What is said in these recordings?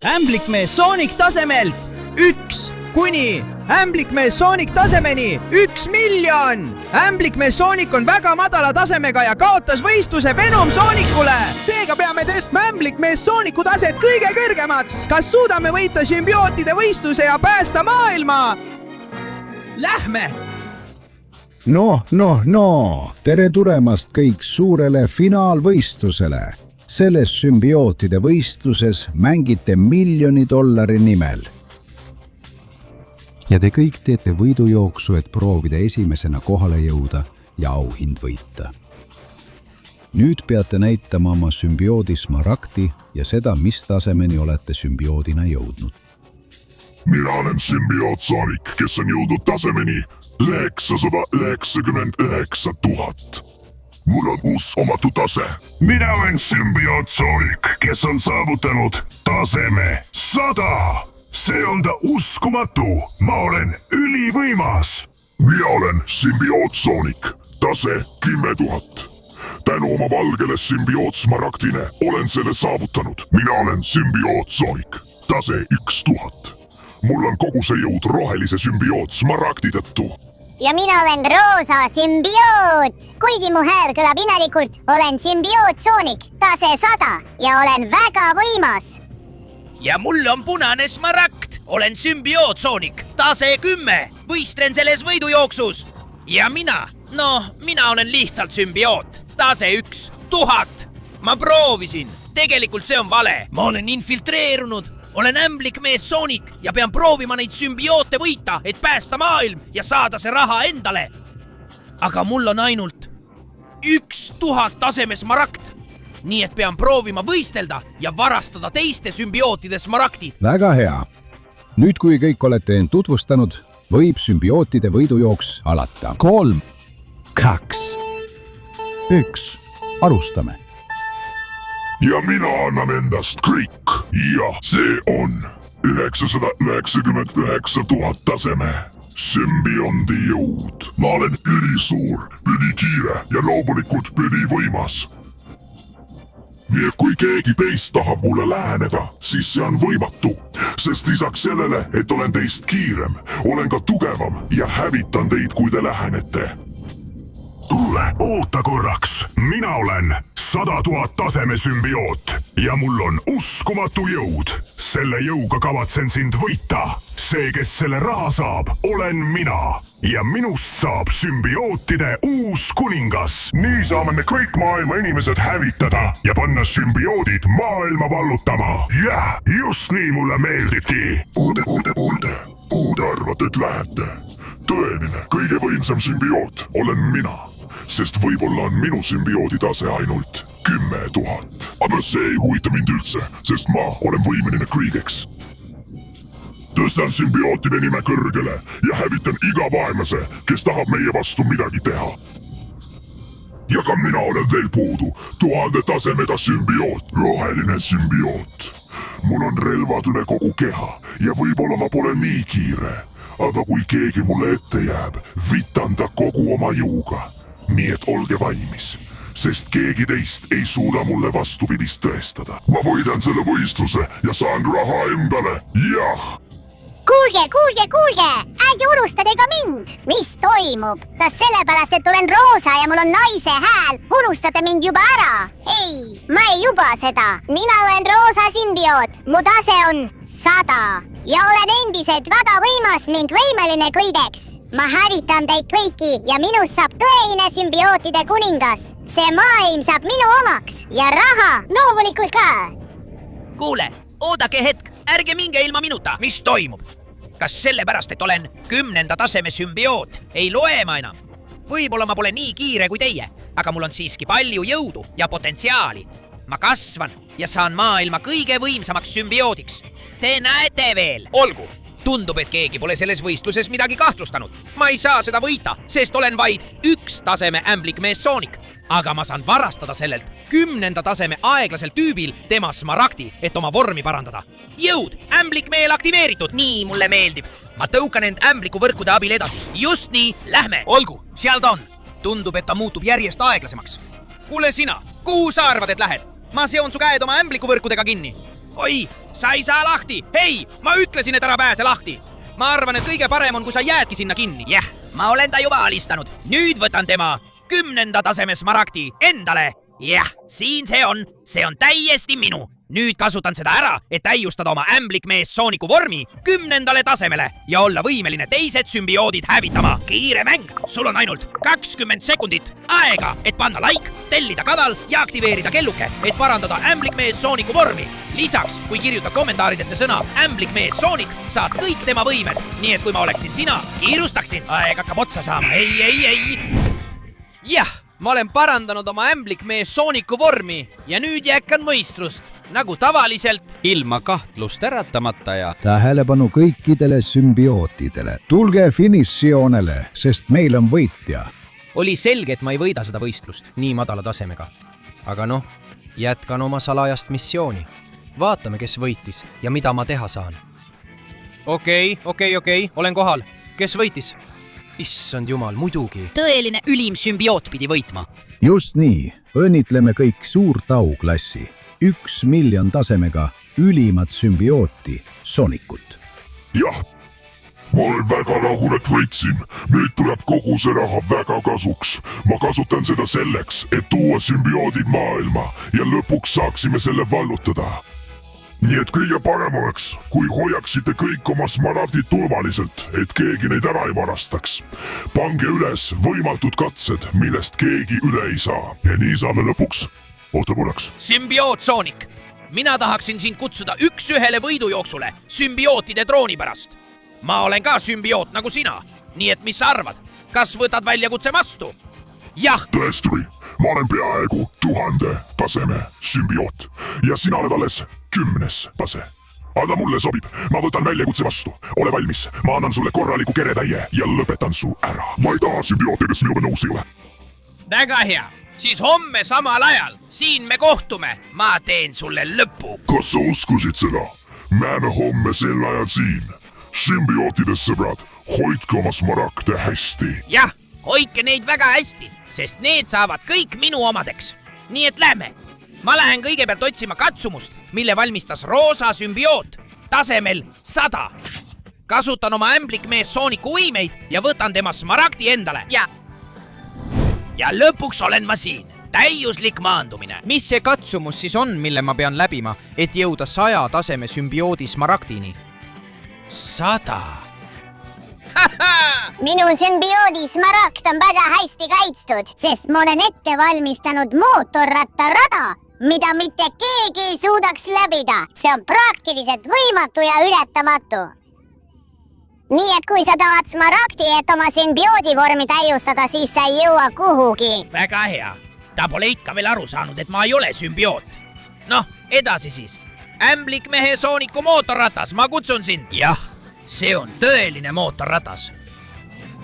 Ämblikmees Sonic tasemelt 1 kuni Ämblikmees Sonic tasemeni 1 miljon! Ämblikmees Sonic on väga madala tasemega ja kaotas võistluse Venom Sonicule. Seega peame tõstma Ämblikmees Sonicu taset kõige kõrgemaks. Kas suudame võita sümbiootide võistluse ja päästa maailma? Lähme! No, tere tulemast kõik suurele finaalvõistlusele. Selles sümbiootide võistluses mängite $1 miljoni nimel. Ja te kõik teete võidujooksu, et proovida esimesena kohale jõuda ja auhind võita. Nüüd peate näitama oma sümbioodi Smaragdi ja seda, mis tasemeni olete sümbioodina jõudnud. Mina olen sümbioot Sonic, kes on jõudnud tasemeni 999 000. Mul on uskumatu tase. Minä olen symbioot Sonic, kes on saavuttanut taseme 100. Se on uskumatu. Ma olen ülivõimas. Minä olen symbioot Sonic, tase 10 000. Tänu oma valgele symbioot Smaragdine olen selle saavuttanut. Minä olen symbioot Sonic, tase 1000. Mul on kogu see jõud rohelise symbioot Smaragdi tõttu. Ja mina olen roosa symbioot. Kuigi mu hääl kõlab imelikult, olen symbioot Sonic, tase 100 ja olen väga võimas. Ja mul on punane Smaragd. Olen sümbioot Sonic, tase 10. Võistlen selles võidujooksus. Ja mina olen lihtsalt sümbioot, tase 1000. Ma proovisin. Tegelikult see on vale. Ma olen infiltreerunud. Olen Ämblikmees Sonic ja pean proovima neid sümbioote võita, et päästa maailm ja saada see raha endale. Aga mul on ainult 1000 taseme Smaragd. Nii et pean proovima võistelda ja varastada teiste sümbiootide Smaragdid. Väga hea. Nüüd, kui kõik olete end tutvustanud, võib sümbiootide võidujooks alata. 3, 2, 1. Alustame. Ja mina annan endast kõik. Ja see on 999 000 taseme symbiondi jõud. Ma olen ülisuur, ülikiire ja loomulikult ülivõimas. Nii et kui keegi teist tahab mulle läheneda, siis see on võimatu. Sest lisaks sellele, et olen teist kiirem, olen ka tugevam ja hävitan teid, kui te lähenete. Kuule, oota korraks. Mina olen 100 000 taseme symbioot ja mul on uskumatu jõud. Selle jõuga kavatsen sind võita. See, kes selle raha saab, olen mina. Ja minust saab symbiootide uus kuningas. Nii saame me kõik maailma inimesed hävitada ja panna symbioodid maailma vallutama. Jah, just nii mulle meeldibki. Kuhu te arvate, et lähete? Tõeline, kõige võimsam symbioot olen mina. Sest võib-olla on minu symbioodi tase ainult 10 000. Aga see ei huvita mind üldse, sest ma olen võimeline kõigeks. Tõstan symbiootide nime kõrgele ja hävitan iga vaenlase, kes tahab meie vastu midagi teha. Ja ka mina olen veel puudu 1000 tasemega symbioot, roheline symbioot. Mul on relvad üle kogu keha ja võib-olla ma pole nii kiire. Aga kui keegi mulle ette jääb, vitan ta kogu oma jõuga. Nii et olge valmis, sest keegi teist ei suuda mulle vastupidist tõestada. Ma võidan selle võistluse ja saan raha endale, jah! Kuulge! Ärge unustage ka mind! Mis toimub? Kas sellepärast, et olen roosa ja mul on naise hääl, unustate mind juba ära? Ei, ma ei juba seda. Mina olen roosa symbioot. Mu tase on 100 ja olen endiselt väga võimas ning võimeline kõigeks. Ma hävitan teid kõiki ja minust saab tõeline symbiootide kuningas. See maailm saab minu omaks ja raha loomulikult ka. Kuule, oodake hetk, ärge minge ilma minuta. Mis toimub? Kas sellepärast, et olen 10. taseme symbioot, ei loe ma enam? Võib-olla ma pole nii kiire kui teie, aga mul on siiski palju jõudu ja potentsiaali. Ma kasvan ja saan maailma kõige võimsamaks symbioodiks. Te näete veel. Olgu. Tundub, et keegi pole selles võistluses midagi kahtlustanud. Ma ei saa seda võita, sest olen vaid 1 taseme Ämblikmees Sonic. Aga ma saan varastada sellelt 10. taseme aeglasel tüübil tema Smaragdi, et oma vormi parandada. Jõud, Ämblikmeel aktiveeritud. Nii mulle meeldib. Ma tõukan end Ämbliku võrkude abil edasi. Just nii, lähme. Olgu, seal ta on. Tundub, et ta muutub järjest aeglasemaks. Kuule sina, kuhu sa arvad, et lähed? Ma seon su käed oma Ämbliku võrkudega kinni. Oi, sa ei saa lahti. Hei, ma ütlesin, et ära pääse lahti. Ma arvan, et kõige parem on, kui sa jäädki sinna kinni. Jah, ma olen ta juba alistanud. Nüüd võtan tema 10. taseme smaragdi endale. Jah, siin see on täiesti minu. Nüüd kasutan seda ära, et täiustada oma ämblikmees Sooniku vormi 10. tasemele ja olla võimeline teised sümbioodid hävitama. Kiire mäng, sul on ainult 20 sekundit aega, et panna like, tellida kanal ja aktiveerida kelluke, et parandada ämblikmees Sooniku vormi. Lisaks, kui kirjutad kommentaaridesse sõna ämblikmees Soonik, saad kõik tema võimed. Nii et kui ma oleksin sina, kiirustaksin. Aeg hakkab otsa saama. Ei. Jah, ma olen parandanud oma ämblikmees Sooniku vormi ja nüüd jäkan mõistrust. Nagu tavaliselt, ilma kahtlust äratamata ja... Tähelepanu kõikidele sümbiootidele. Tulge finišijoonele, sest meil on võitja. Oli selge, et ma ei võida seda võistlust nii madala tasemega. Aga noh, jätkan oma salajast missiooni. Vaatame, kes võitis ja mida ma teha saan. Okei, olen kohal. Kes võitis? Issand jumal, muidugi. Tõeline ülim sümbioot pidi võitma. Just nii, õnnitleme kõik suurt auklassi. 1 miljon tasemega ülimat sümbiooti Soonikut. jah, ma olen väga rahul, et võitsin. Nüüd tuleb kogu see raha väga kasuks. Ma kasutan seda selleks, et tuua sümbioodid maailma ja lõpuks saaksime selle vallutada. Nii et kõige parem oleks, kui hoiaksite kõik oma smaragdid turvaliselt, et keegi neid ära ei varastaks. Pange üles võimatud katsed, millest keegi üle ei saa. Ja nii saame lõpuks. Oota korraks. Sümbioot Soonik, mina tahaksin sind kutsuda 1-1 võidujooksule sümbiootide trooni pärast. Ma olen ka sümbioot nagu sina, nii et mis sa arvad? Kas võtad väljakutse vastu? Jah. Tõesti, ma olen peaaegu 1000 taseme sümbioot ja sina oled alles 10. tase. Aga mulle sobib, ma võtan väljakutse vastu. Ole valmis, ma annan sulle korraliku keretäie ja lõpetan su ära. Ma ei taha sümbioote, kes minuga nõus ei ole. Väga hea. Siis homme samal ajal, siin me kohtume, ma teen sulle lõpu. Kas sa uskusid seda? Näeme homme sel ajal siin. Sümbiootides sõbrad, hoidke oma smaragde hästi. Jah, hoidke neid väga hästi, sest need saavad kõik minu omadeks. Nii et lähme. Ma lähen kõigepealt otsima katsumust, mille valmistas roosa sümbioot tasemel 100. Kasutan oma ämblikmees Sooniku võimeid ja võtan tema smaragdi endale. Ja lõpuks olen ma siin. Täiuslik maandumine. Mis see katsumus siis on, mille ma pean läbima, et jõuda 100 taseme sümbioodi smaragdini? 100. Minu sümbioodi smaragd on väga hästi kaitstud, sest ma olen ette valmistanud mootorrattarada, mida mitte keegi ei suudaks läbida. See on praktiliselt võimatu ja ületamatu. Nii et kui sa tahad smaragdi, et oma sümbioodi vormi täiustada, siis sa ei jõua kuhugi. Väga hea. Ta pole ikka veel aru saanud, et ma ei ole sümbioot. Noh, edasi siis. Ämblikmehe Sooniku mootorratas, ma kutsun sind. Jah, see on tõeline mootorratas.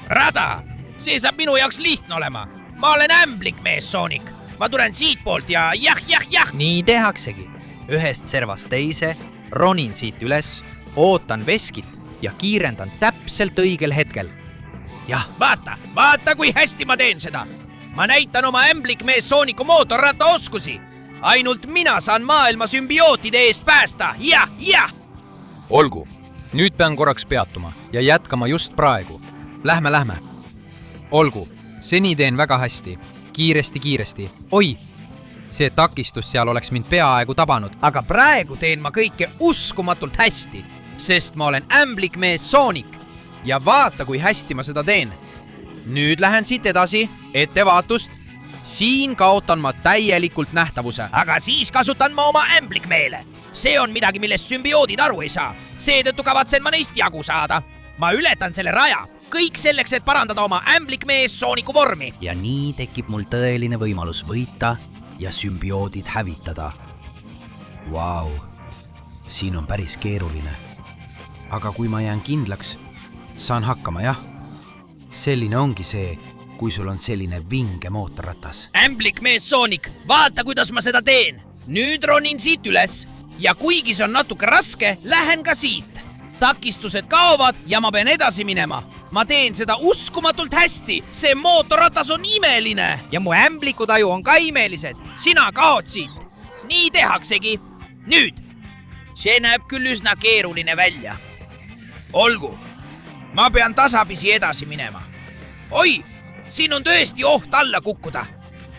Rada, see saab minu jaoks lihtne olema. Ma olen ämblikmees Soonik. Ma tulen siit poolt ja jah. Nii tehaksegi. Ühest servast teise, ronin siit üles, ootan veskit ja kiirendan täpselt õigel hetkel. Jah. Vaata, kui hästi ma teen seda. Ma näitan oma ämblikmees Sooniku mootorrata oskusi. Ainult mina saan maailma sümbiootide eest päästa. Jah. Olgu, nüüd pean korraks peatuma ja jätkama just praegu. Lähme. Olgu, seni teen väga hästi. Kiiresti. Oi, see takistus seal oleks mind peaaegu tabanud. Aga praegu teen ma kõike uskumatult hästi, sest ma olen ämblikmees Soonik. Ja vaata, kui hästi ma seda teen. Nüüd lähen siit edasi, ettevaatust. Siin kaotan ma täielikult nähtavuse. Aga siis kasutan ma oma ämblikmeele. See on midagi, millest sümbioodid aru ei saa. Seetõttu kavatsen ma neist jagu saada. Ma ületan selle raja. Kõik selleks, et parandada oma ämblikmees Sooniku vormi. Ja nii tekib mul tõeline võimalus võita ja sümbioodid hävitada. Vau, siin on päris keeruline. Aga kui ma jään kindlaks, saan hakkama, jah. Selline ongi see, kui sul on selline vinge mootorratas. Ämblikmees Soonik, vaata, kuidas ma seda teen. Nüüd ronin siit üles ja kuigi see on natuke raske, lähen ka siit. Takistused kaovad ja ma pean edasi minema. Ma teen seda uskumatult hästi. See mootorratas on imeline. Ja mu ämblikutaju on ka imelised. Sina kaod siit. Nii tehaksegi. Nüüd. see näeb küll üsna keeruline välja. Olgu, ma pean tasapisi edasi minema. Oi, siin on tõesti oht alla kukkuda.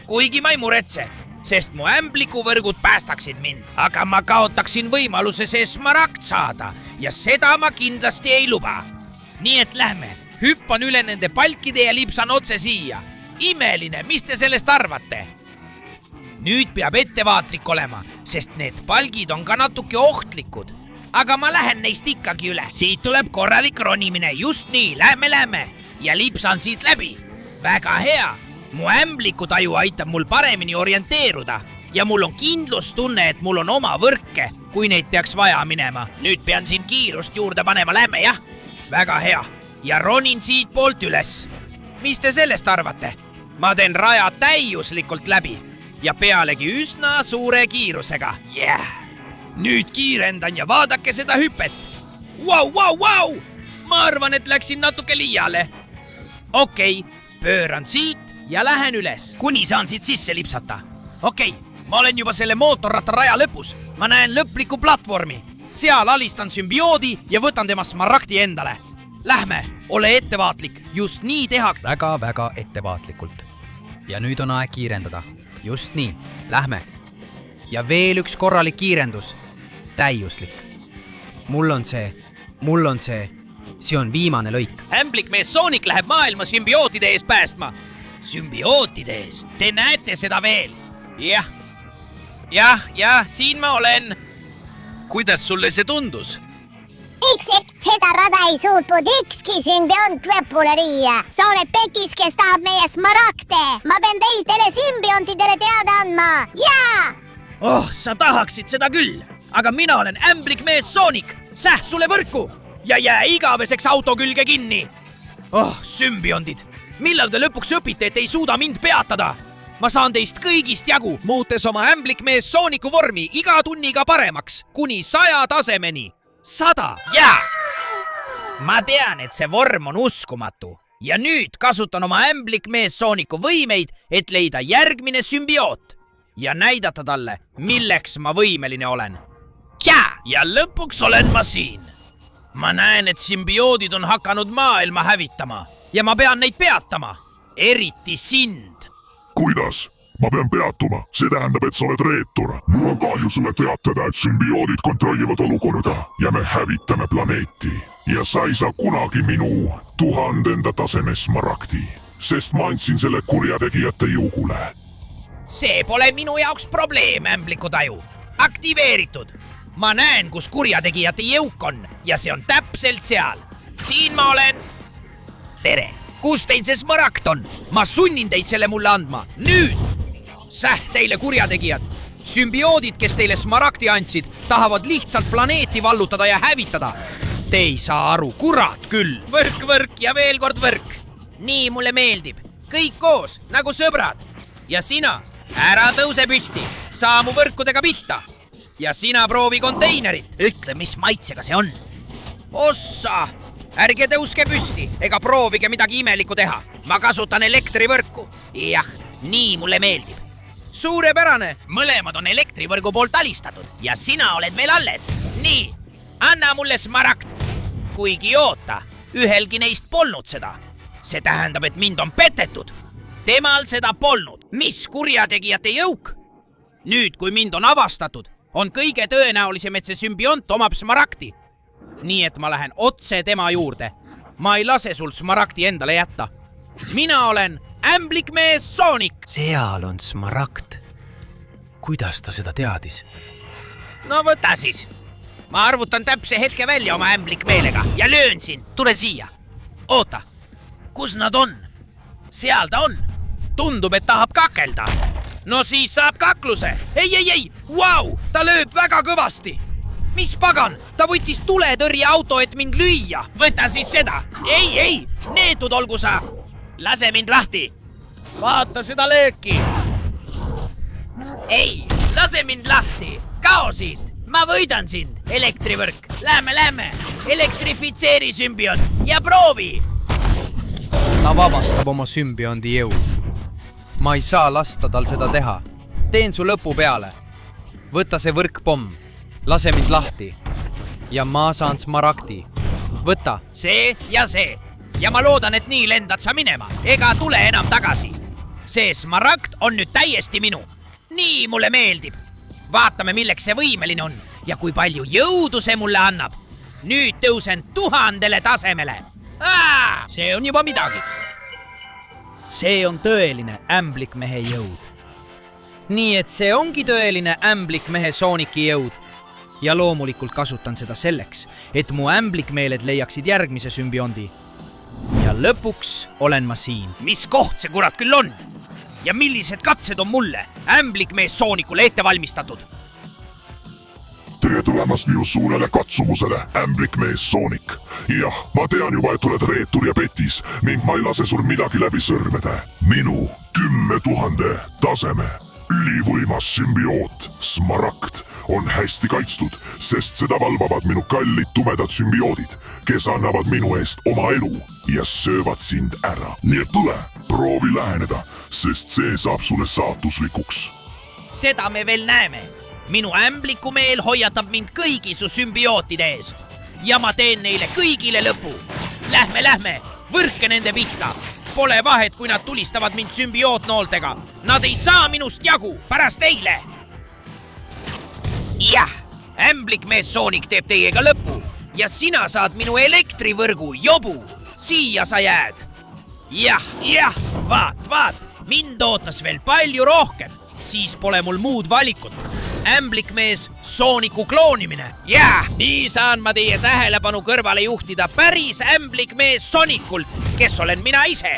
Kuigi ma ei muretse, sest mu ämblikuvõrgud päästaksid mind. Aga ma kaotaksin võimaluse see smaragd saada ja seda ma kindlasti ei luba. Nii et lähme, hüppan üle nende palkide ja lipsan otse siia. Imeline, mis te sellest arvate? Nüüd peab ettevaatlik olema, sest need palgid on ka natuke ohtlikud. Aga ma lähen neist ikkagi üle. Siit tuleb korralik ronimine, just nii, lähme ja lipsan siit läbi. Väga hea, mu ämblikutaju aitab mul paremini orienteeruda ja mul on kindlustunne, et mul on oma võrke, kui neid peaks vaja minema. Nüüd pean siin kiirust juurde panema, lähme jah? Väga hea ja ronin siit poolt üles. Mis te sellest arvate? Ma teen raja täiuslikult läbi ja pealegi üsna suure kiirusega. Nüüd kiirendan ja vaadake seda hüpet. Vau! Ma arvan, et läksin natuke liiale. Okei, pööran siit ja lähen üles, kuni saan siit sisse lipsata. Okei, ma olen juba selle mootorrattaraja lõpus. Ma näen lõplikku platvormi. Seal alistan sümbioodi ja võtan tema smaragdi endale. Lähme, ole ettevaatlik, just nii teha. Väga ettevaatlikult. Ja nüüd on aeg kiirendada. Just nii, lähme. Ja veel üks korralik kiirendus. Täiuslik. Mul on see. See on viimane lõik. Ämblikmees Sonic läheb maailma sümbiootide eest päästma. Sümbiootide eest? Te näete seda veel? Jah, siin ma olen. Kuidas sulle see tundus? Eks seda rada ei suutnud ükski sümbiont lõpule viia. Sa oled petis, kes tahab meie smaragde. Ma pean teistele symbiontidele teada andma. Jaa! Sa tahaksid seda küll, aga mina olen ämblikmees Sonic. Säh sulle võrku ja jää igaveseks auto külge kinni. Sümbiondid, millal te lõpuks õpite, et ei suuda mind peatada? Ma saan teist kõigist jagu, muutes oma ämblikmees Sonicu vormi iga tunniga paremaks, kuni 100 tasemeni. 100! Jaa! Ma tean, et see vorm on uskumatu. Ja nüüd kasutan oma ämblikmees Sonicu võimeid, et leida järgmine sümbioot ja näidata talle, milleks ma võimeline olen. Ja lõpuks olen ma siin. Ma näen, et symbioodid on hakanud maailma hävitama ja ma pean neid peatama. Eriti sind. Kuidas? Ma pean peatuma. See tähendab, et sa oled reetur. Mul on kahju sulle teatada, et symbioodid kontrollivad olukorda ja me hävitame planeeti. Ja sa ei saa kunagi minu 1000. taseme smaragdi, sest ma andsin selle kurjategijate jõugule. See pole minu jaoks probleem, ämblikutaju. Aktiveeritud. Ma näen, kus kurjategijate jõuk on ja see on täpselt seal. Siin ma olen. Tere. Kus teil see smaragd on? Ma sunnin teid selle mulle andma. Nüüd! Säh teile kurjategijad. Symbioodid, kes teile smaragdi andsid, tahavad lihtsalt planeeti vallutada ja hävitada. Te ei saa aru, kurat küll. Võrk ja veel kord võrk. Nii mulle meeldib. Kõik koos, nagu sõbrad. Ja sina, ära tõuse püsti. Saa mu võrkudega pihta. Ja sina proovi konteinerit. Ütle, mis maitsega see on. Ossa! Ärge tõuske püsti, ega proovige midagi imelikku teha. Ma kasutan elektrivõrku. Jah, nii mulle meeldib. Suurepärane, mõlemad on elektrivõrgu poolt alistatud ja sina oled veel alles. Nii, anna mulle smaragd. Kuigi oota, ühelgi neist polnud seda. See tähendab, et mind on petetud. Temal seda polnud. Mis kurjategijate jõuk? Nüüd, kui mind on avastatud, on kõige tõenäolisem, et see sümbiont omab smaragdi. Nii et ma lähen otse tema juurde. Ma ei lase sul smaragdi endale jätta. Mina olen ämblikmees Sonic. Seal on smaragd. Kuidas ta seda teadis? No võta siis. Ma arvutan täpse hetke välja oma ämblikmeelega ja löön sind. Tule siia. Oota, kus nad on? Seal ta on. Tundub, et tahab kakelda. No siis saab kakluse. Ei. Vau, ta lööb väga kõvasti. Mis pagan? Ta võttis tuletõrjeauto, et mind lüüa. Võta siis seda. Ei, neetud olgu sa. Lase mind lahti. Vaata seda lööki. Ei, lase mind lahti. Kao siit. Ma võidan sind, elektrivõrk. Lähme. Elektrifitseeri sümbiont ja proovi. Ta vabastab oma symbiondi jõu. Ma ei saa lasta tal seda teha. Teen su lõpu peale. Võta see võrkpomm. lase mind lahti ja ma saan smaragdi. Võta. see ja see. Ja ma loodan, et nii lendad sa minema, ega tule enam tagasi. See smaragd on nüüd täiesti minu. Nii mulle meeldib. Vaatame, milleks see võimeline on ja kui palju jõudu see mulle annab. Nüüd tõusen 1000 tasemele. See on juba midagi. See on tõeline ämblikmehe jõud. Nii et see ongi tõeline ämblikmehe Sooniki jõud. Ja loomulikult kasutan seda selleks, et mu ämblikmeeled leiaksid järgmise sümbiondi. Ja lõpuks olen ma siin. Mis koht see kurat küll on? Ja millised katsed on mulle ämblikmees Soonikule ette valmistatud? Tere tulemast minu suurele katsumusele, ämblikmees Soonik. Jah, ma tean juba, et oled reetur ja petis ning ma ei lase sul midagi läbi sõrmede. Minu 10 000 taseme ülivõimas sümbioot, smaragd, on hästi kaitstud, sest seda valvavad minu kallid tumedad sümbioodid, kes annavad minu eest oma elu ja söövad sind ära. Nii et tule, proovi läheneda, sest see saab sulle saatuslikuks. Seda me veel näeme. Minu ämblikumeel hoiatab mind kõigi su sümbiootide eest. Ja ma teen neile kõigile lõpu. Lähme, võrke nende pihta. Pole vahet, kui nad tulistavad mind sümbiootnooltega. Nad ei saa minust jagu, pärast eile. Jah, ämblikmees Soonik teeb teiega lõpu. Ja sina saad minu elektrivõrgu, jobu. Siia sa jääd. Jah, vaat. Mind ootas veel palju rohkem. Siis pole mul muud valikut. Ämblikmees Sooniku kloonimine. Nii saan ma teie tähelepanu kõrvale juhtida päris ämblikmees Soonikult, kes olen mina ise.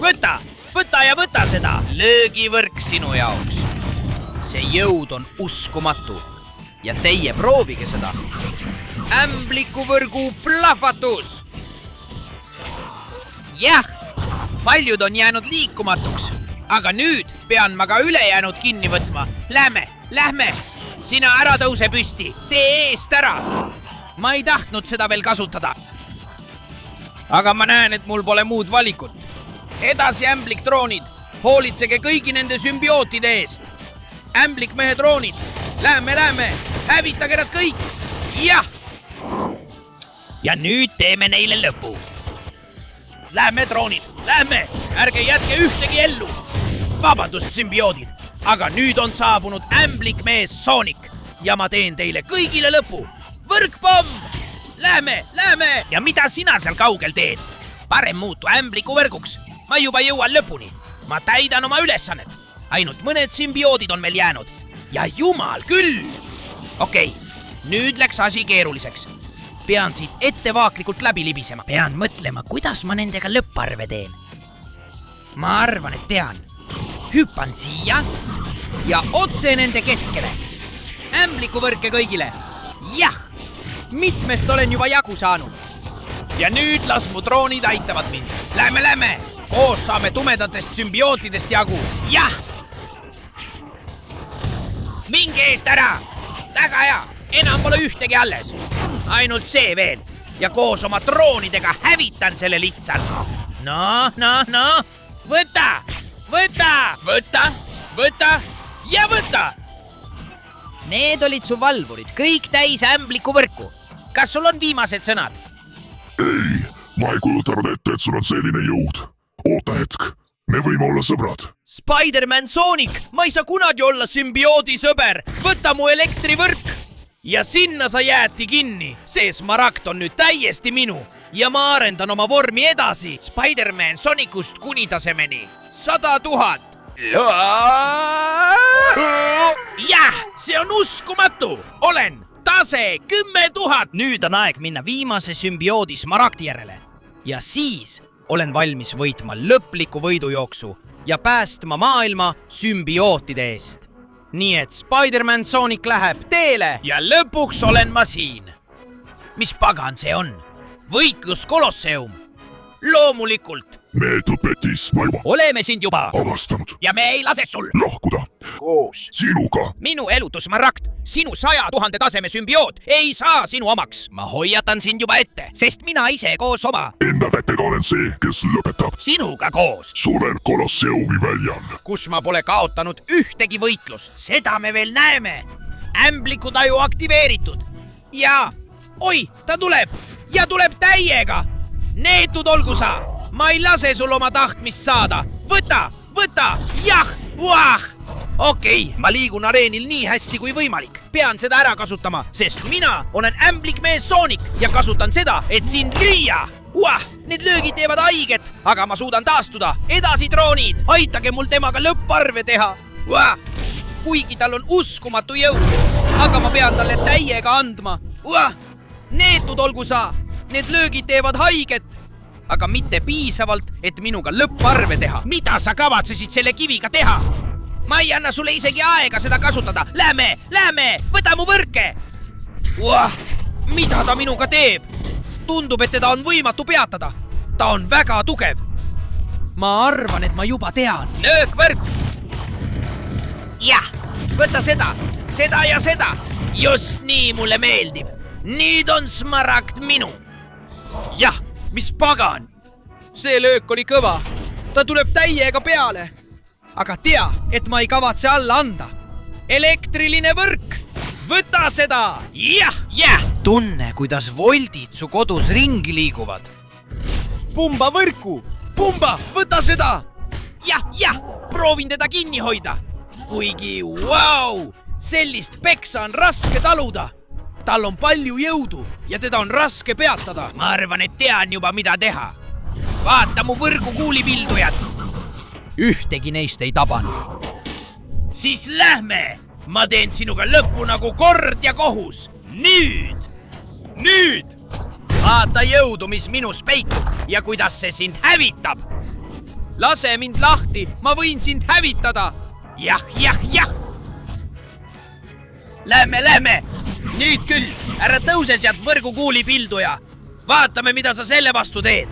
Võta ja võta seda. Löögivõrk sinu jaoks. See jõud on uskumatu. Ja teie proovige seda. Ämblikuvõrgu plahvatus. Jah, paljud on jäänud liikumatuks. Aga nüüd pean ma ka ülejäänud kinni võtma. Lähme. Sina ära tõuse püsti. Tee eest ära. Ma ei tahtnud seda veel kasutada. Aga ma näen, et mul pole muud valikut. Edasi ämbliktroonid. Hoolitsege kõigi nende sümbiootide eest. Ämblikmehe droonid. Lähme. Hävitage nad kõik. Jah. Ja nüüd teeme neile lõpu. Lähme, droonid. Lähme. Ärge jätke ühtegi ellu. Vabandust, sümbioodid, aga nüüd on saabunud ämblikmees Soonik ja ma teen teile kõigile lõpu. Võrkpomm! Lähme! Ja mida sina seal kaugel teed? Parem muutu ämblikuvõrguks. Ma juba jõuan lõpuni. Ma täidan oma ülesannet. Ainult mõned sümbioodid on meil jäänud. Ja jumal küll! Okei, nüüd läks asi keeruliseks. Pean siit ettevaaklikult läbi libisema. Pean mõtlema, kuidas ma nendega lõpparve teen. Ma arvan, et tean. Hüppan siia ja otse nende keskele. Ämblikuvõrke kõigile. Jah, mitmest olen juba jagu saanud. Ja nüüd las mu droonid aitavad mind. Lähme. Koos saame tumedatest sümbiootidest jagu. Jah! Minge eest ära! Väga hea, enam pole ühtegi alles. Ainult see veel. Ja koos oma droonidega hävitan selle lihtsalt. No. Võta! Need olid su valvurid, kõik täis ämblikuvõrku. Kas sul on viimased sõnad? Ei, ma ei kujutanud ette, et sul on selline jõud. Oota hetk, me võime olla sõbrad. Spider-Man Sonic, ma ei saa kunagi olla symbioodi sõber. Võta mu elektrivõrk. Ja sinna sa jääti kinni. See smaragd on nüüd täiesti minu. Ja ma arendan oma vormi edasi. Spider-Man Sonicust kuni tasemeni 100 000. Jah, see on uskumatu. Olen tase 10 000. Nüüd on aeg minna viimase symbioodi smaragdi järele. Ja siis olen valmis võitma lõpliku võidujooksu ja päästma maailma symbiootide eest. Nii et Spider-Man Sonic läheb teele ja lõpuks olen ma siin. Mis pagan see on? Võitlus Kolosseum. Loomulikult. Meetud Petis, ma juba oleme sind juba avastanud. Ja me ei lase sul lahkuda. Koos Sinuga. Minu elutusmaragd, sinu 100 000 taseme sümbioot ei saa sinu omaks. Ma hoiatan sind juba ette, sest mina ise koos oma Enda kätega olen see, kes lõpetab. sinuga koos, Suren Kolosseumi väljal. kus ma pole kaotanud ühtegi võitlust. Seda me veel näeme. ämbliku taju aktiveeritud. Ja, oi, ta tuleb ja tuleb täiega. Neetud olgu sa, ma ei lase sul oma tahtmist saada. Võta, jah, Okei, ma liigun areenil nii hästi kui võimalik. Pean seda ära kasutama, sest mina olen ämblikmees Sonic ja kasutan seda, et sind lüüa. Need löögid teevad haiget, aga ma suudan taastuda. Edasi, droonid, aitage mul temaga lõpparve teha. Kuigi tal on uskumatu jõud, aga ma pean talle täiega andma. Neetud olgu sa, need löögid teevad haiget, aga mitte piisavalt, et minuga lõpparve teha. Mida sa kavatsesid selle kiviga teha? Ma ei anna sulle isegi aega seda kasutada. Lähme, võta mu võrke. Mida ta minuga teeb? Tundub, et teda on võimatu peatada. Ta on väga tugev. Ma arvan, et ma juba tean. Löökvõrk. Jah, võta seda ja seda. Just nii mulle meeldib. Nüüd on Smaragd minu. Jah, mis pagan. See löök oli kõva. Ta tuleb täiega peale. Aga tea, et ma ei kavatse alla anda. Elektriline võrk. Võta seda. Jah. Tunne, kuidas voldid su kodus ringi liiguvad. Pumba võrku. Pumba, võta seda. Jah. Proovin teda kinni hoida. Kuigi, sellist peksa on raske taluda. Tal on palju jõudu ja teda on raske peatada. Ma arvan, et tean juba, mida teha. Vaata mu võrgu kuulipildujad. Ühtegi neist ei tabanud. Siis lähme! Ma teen sinuga lõppu nagu kord ja kohus. Nüüd! Vaata jõudu, mis minus peitub ja kuidas see sind hävitab. Lase mind lahti, ma võin sind hävitada. Jah. Lähme! Nüüd küll, ära tõuse sealt võrgukuulipilduja. Vaatame, mida sa selle vastu teed.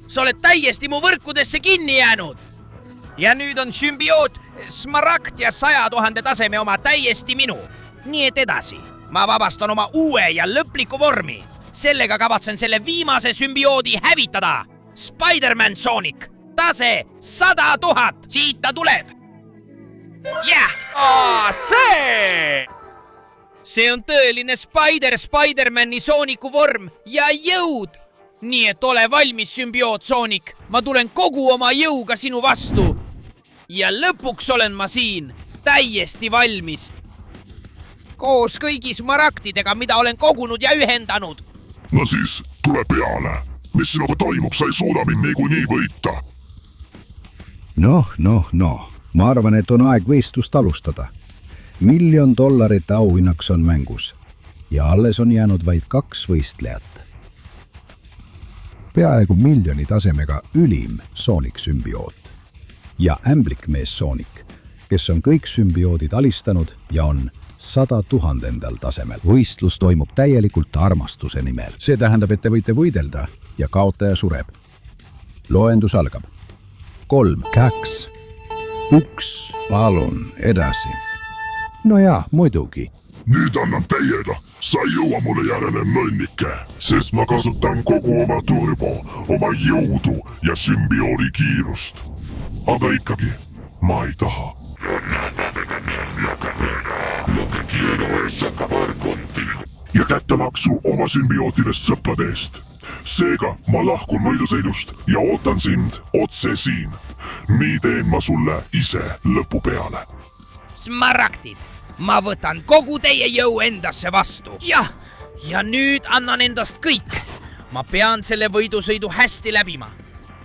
Sa oled täiesti mu võrkudesse kinni jäänud. Ja nüüd on sümbioot, Smaragd ja 100 000 taseme oma täiesti minu. Nii et edasi. Ma vabastan oma uue ja lõpliku vormi. Sellega kavatsen selle viimase sümbioodi hävitada. Spider-Man Sonic. Tase 100 000. Siit ta tuleb. See on tõeline Spider-Mani Sooniku vorm ja jõud. Nii et ole valmis, sümbioot Sonic. Ma tulen kogu oma jõuga sinu vastu. Ja lõpuks olen ma siin, täiesti valmis. Koos kõigi smaragdidega, mida olen kogunud ja ühendanud. No siis, tule peale. Mis sinuga toimub, sa ei suuda mind niikuinii võita. Noh. Ma arvan, et on aeg võistlust alustada. $1 000 000 auhinnaks on mängus. Ja alles on jäänud vaid 2 võistlejat. Peaaegu 1 miljoni tasemega ülim Sonic sümbioot. Ja ämblikmees Sonic, kes on kõik sümbioodid alistanud ja on 100 000 tasemel. Võistlus toimub täielikult armastuse nimel. See tähendab, et te võite võidelda ja kaotaja sureb. Loendus algab. 3, 2, 1. Palun edasi. No jaa, muidugi. Nüüd annan täiega. Sa ei jõua mulle järele nõnnike, sest ma kasutan kogu oma turbo, oma jõudu ja sümbioodi kiirust. Aga ikkagi, ma ei taha. Ja kättemaksu oma sümbiootidest sõprade eest. Seega ma lahkun võidusõidust ja ootan sind otse siin. Nii teen ma sulle ise lõpu peale. Smaragdid, ma võtan kogu teie jõu endasse vastu. Ja nüüd annan endast kõik. Ma pean selle võidusõidu hästi läbima.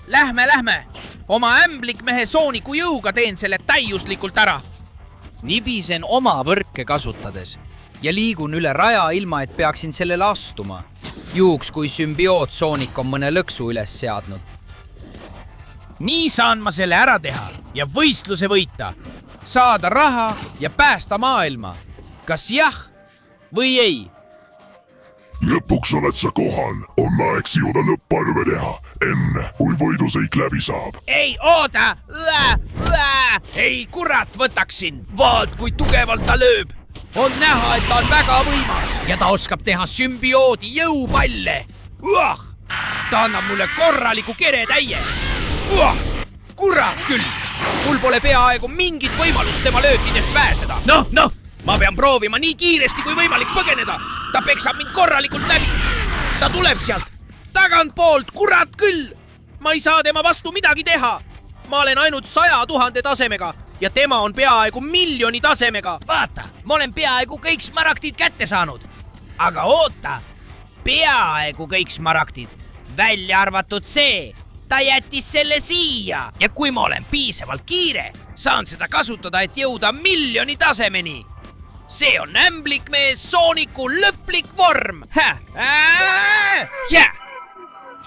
Lähme. Oma ämblikmehe Sooniku jõuga teen selle täiuslikult ära. Nibisen oma võrke kasutades ja liigun üle raja ilma, et peaksin sellele astuma. Juhuks, kui sümbioot Sonic on mõne lõksu üles seadnud. Nii saan ma selle ära teha ja võistluse võita. Saada raha ja päästa maailma. Kas jah või ei? Lõpuks oled sa kohal. On aeg sinuga lõpparve teha, enne kui võidusõit läbi saab. Ei, oota! Ei, kurat võtaksin. Vaat, kui tugevalt ta lööb. On näha, et ta on väga võimas. Ja ta oskab teha sümbioodi jõupalle. Ta annab mulle korraliku keretäie. Kurat küll. Mul pole peaaegu mingit võimalust tema löökidest pääseda. Noh, ma pean proovima nii kiiresti kui võimalik põgeneda. Ta peksab mind korralikult läbi. Ta tuleb sealt tagantpoolt, kurat küll. Ma ei saa tema vastu midagi teha. Ma olen ainult 100 000 tasemega ja tema on peaaegu 1 000 000 tasemega. Vaata, ma olen peaaegu kõik smaragdid kätte saanud. Aga oota, peaaegu kõik smaragdid, välja arvatud see. Ta jättis selle siia ja kui ma olen piisavalt kiire, saan seda kasutada, et jõuda 1 000 000 tasemeni. See on ämblikmees Sooniku lõplik vorm.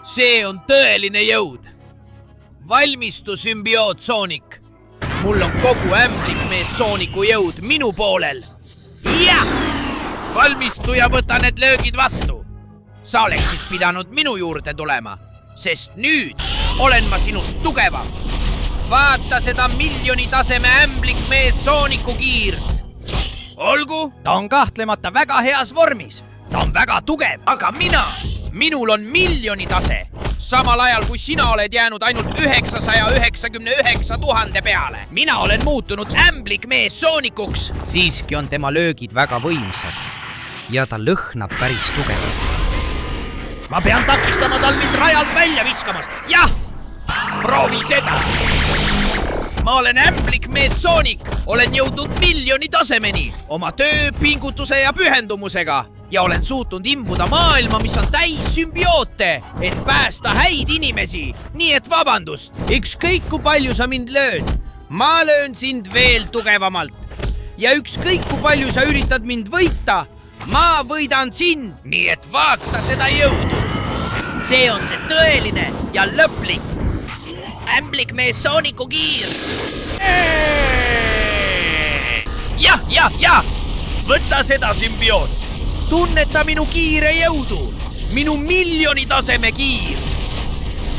See on tõeline jõud. Valmistu, sümbioot Soonik. Mul on kogu ämblikmees Sooniku jõud minu poolel. Jah! Valmistu ja võta need löögid vastu. Sa oleksid pidanud minu juurde tulema, sest nüüd olen ma sinust tugevam. Vaata seda 1 000 000 taseme ämblikmees Sooniku kiirt. Olgu, ta on kahtlemata väga heas vormis. Ta on väga tugev, aga minul on 1 000 000 tase. Samal ajal kui sina oled jäänud ainult 999 000 peale. Mina olen muutunud ämblikmees Soonikuks. siiski on tema löögid väga võimsad ja ta lõhnab päris tugevalt. Ma pean takistama tal mind rajalt välja viskamast. Jah, proovi seda. Ma olen ämblikmees Soonik. Olen jõudnud 1 000 000 tasemeni oma töö, pingutuse ja pühendumusega. Ja olen suutnud imbuda maailma, mis on täis sümbioote, et päästa häid inimesi. Nii et vabandust, ükskõik kui palju sa mind lööd, ma löön sind veel tugevamalt. Ja ükskõik kui palju sa üritad mind võita, ma võidan sind. Nii et vaata seda jõudu. See on see tõeline ja lõplik ämblikmees Sooniku kiir. Ja, võta seda sümbioot. Tunneta minu kiire jõudu, minu 1 000 000 taseme kiir.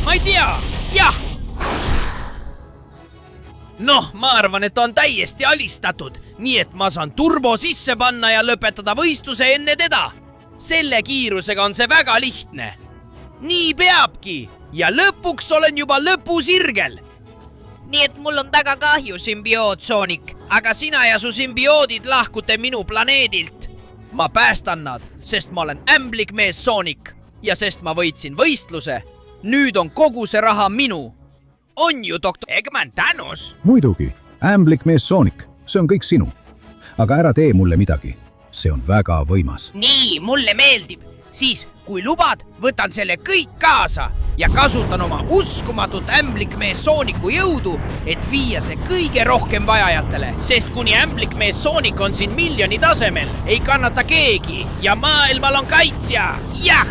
Ma ei tea, jah. Noh, ma arvan, et on täiesti alistatud, nii et ma saan turbo sisse panna ja lõpetada võistluse enne teda. Selle kiirusega on see väga lihtne. Nii peabki ja lõpuks olen juba lõpusirgel. Nii et mul on taga kahju, sümbioot Soonik, aga sina ja su sümbioodid lahkute minu planeedilt. Ma päästan nad, sest ma olen ämblikmees Soonik ja sest ma võitsin võistluse. Nüüd on kogu see raha minu. On ju, doktor Eggman Thanos? Muidugi, ämblikmees Soonik, see on kõik sinu. Aga ära tee mulle midagi. See on väga võimas. Nii, mulle meeldib. Siis, kui lubad, võtan selle kõik kaasa ja kasutan oma uskumatut ämblikmees Sooniku jõudu, et viia see kõige rohkem vajajatele. Sest kuni ämblikmees Soonik on siin 1 000 000 tasemel, ei kannata keegi ja maailmal on kaitsja. Jah!